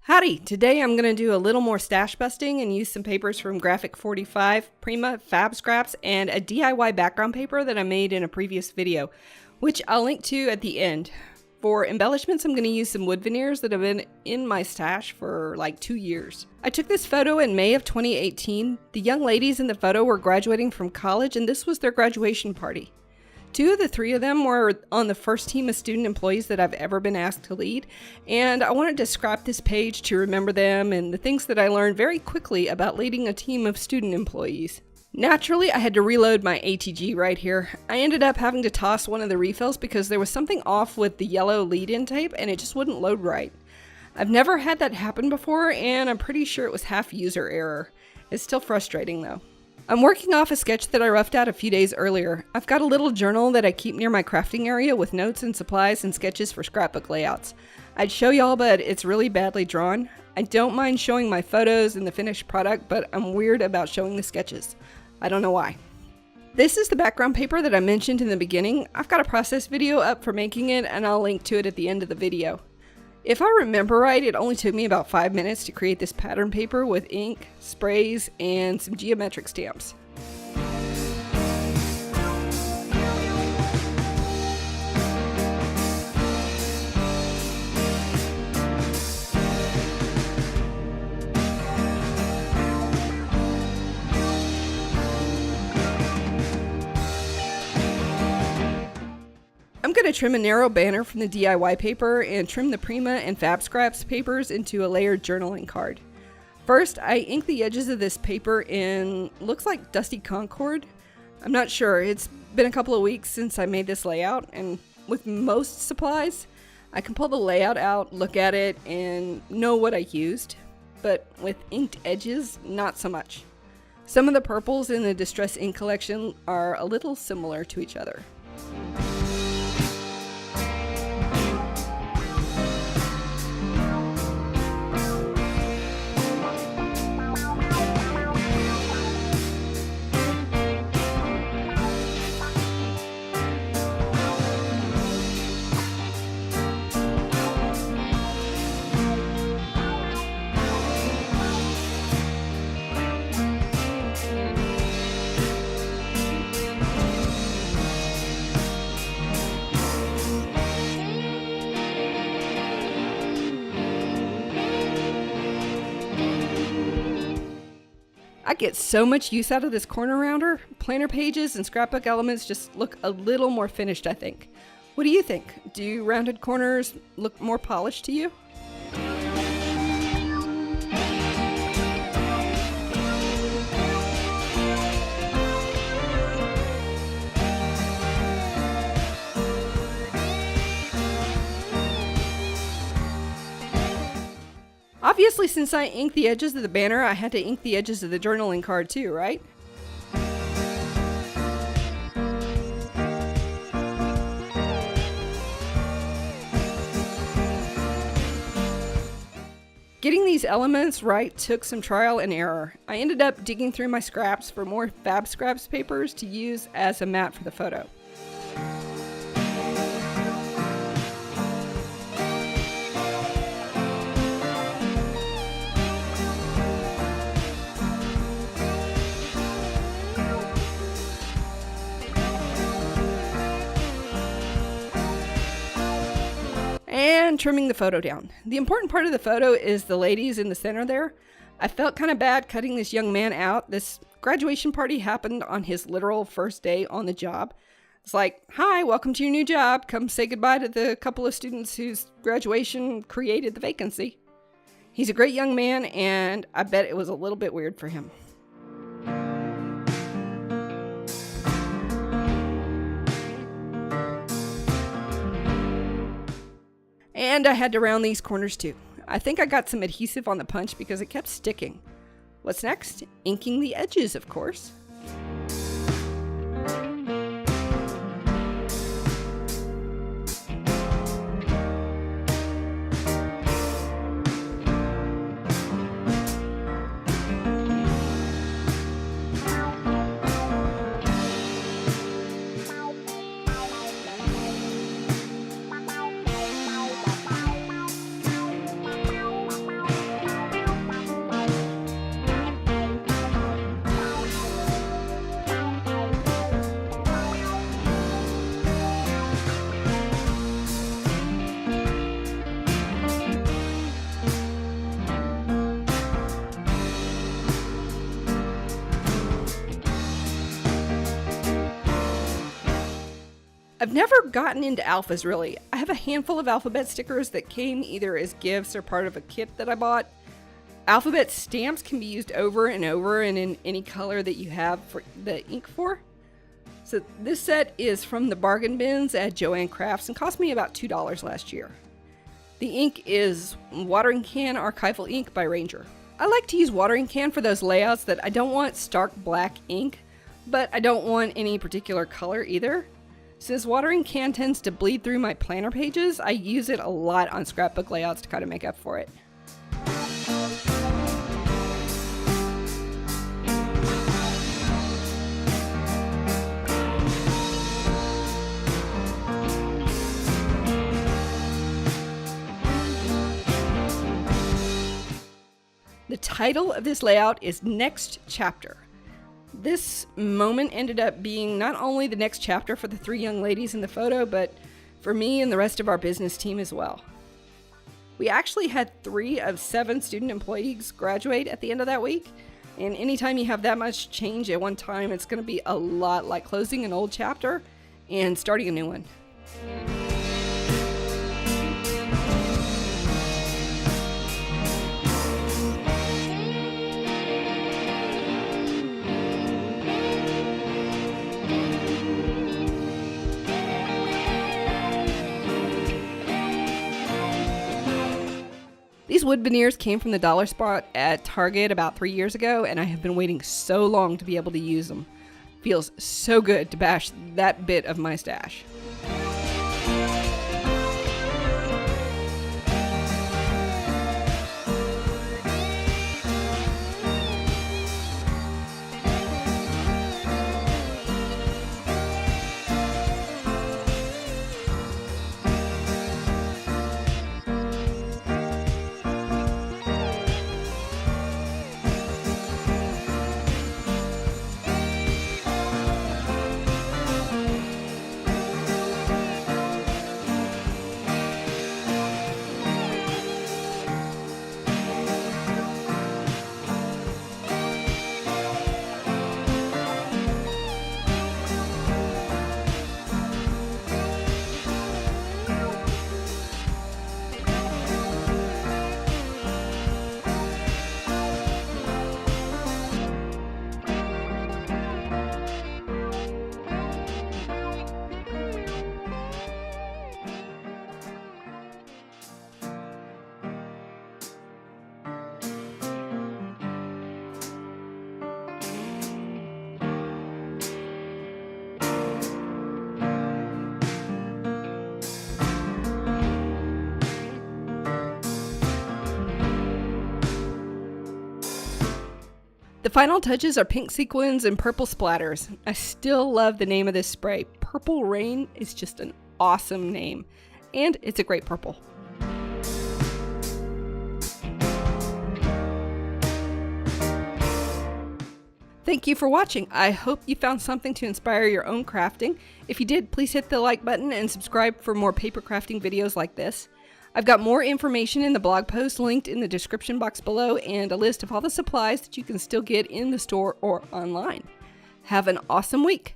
Howdy! Today I'm going to do a little more stash busting and use some papers from Graphic 45, Prima, Fab Scraps, and a DIY background paper that I made in a previous video, which I'll link to at the end. For embellishments, I'm going to use some wood veneers that have been in my stash for like 2 years. I took this photo in May of 2018. The young ladies in the photo were graduating from college and this was their graduation party. 2 of the 3 of them were on the first team of student employees that I've ever been asked to lead, and I wanted to scrap this page to remember them and the things that I learned very quickly about leading a team of student employees. Naturally, I had to reload my ATG right here. I ended up having to toss one of the refills because there was something off with the yellow lead-in tape and it just wouldn't load right. I've never had that happen before, and I'm pretty sure it was half user error. It's still frustrating though. I'm working off a sketch that I roughed out a few days earlier. I've got a little journal that I keep near my crafting area with notes and supplies and sketches for scrapbook layouts. I'd show y'all, but it's really badly drawn. I don't mind showing my photos and the finished product, but I'm weird about showing the sketches. I don't know why. This is the background paper that I mentioned in the beginning. I've got a process video up for making it, and I'll link to it at the end of the video. If I remember right, it only took me about 5 minutes to create this pattern paper with ink, sprays, and some geometric stamps. I'm going to trim a narrow banner from the DIY paper and trim the Prima and Fab Scraps papers into a layered journaling card. First, I ink the edges of this paper in looks like Dusty Concord. I'm not sure. It's been a couple of weeks since I made this layout, and with most supplies, I can pull the layout out, look at it, and know what I used. But with inked edges, not so much. Some of the purples in the Distress Ink collection are a little similar to each other. I get so much use out of this corner rounder. Planner pages and scrapbook elements just look a little more finished, I think. What do you think? Do rounded corners look more polished to you? Obviously, since I inked the edges of the banner, I had to ink the edges of the journaling card too, right? Getting these elements right took some trial and error. I ended up digging through my scraps for more Fab Scraps papers to use as a mat for the photo. And trimming the photo down. The important part of the photo is the ladies in the center there. I felt kind of bad cutting this young man out. This graduation party happened on his literal first day on the job. It's like, hi, welcome to your new job. Come say goodbye to the couple of students whose graduation created the vacancy. He's a great young man, and I bet it was a little bit weird for him. And I had to round these corners too. I think I got some adhesive on the punch because it kept sticking. What's next? Inking the edges, of course. I've never gotten into alphas really. I have a handful of alphabet stickers that came either as gifts or part of a kit that I bought. Alphabet stamps can be used over and over and in any color that you have for the ink for. So this set is from the bargain bins at Joann Crafts and cost me about $2 last year. The ink is watering can archival ink by Ranger. I like to use watering can for those layouts that I don't want stark black ink, but I don't want any particular color either. Since watering can tends to bleed through my planner pages, I use it a lot on scrapbook layouts to kind of make up for it. The title of this layout is Next Chapter. This moment ended up being not only the next chapter for the 3 young ladies in the photo, but for me and the rest of our business team as well. We actually had 3 of 7 student employees graduate at the end of that week, and anytime you have that much change at one time, it's going to be a lot like closing an old chapter and starting a new one. These wood veneers came from the dollar spot at Target about 3 years ago, and I have been waiting so long to be able to use them. Feels so good to bash that bit of my stash. The final touches are pink sequins and purple splatters. I still love the name of this spray. Purple Rain is just an awesome name, and it's a great purple. Thank you for watching. I hope you found something to inspire your own crafting. If you did, please hit the like button and subscribe for more paper crafting videos like this. I've got more information in the blog post linked in the description box below and a list of all the supplies that you can still get in the store or online. Have an awesome week.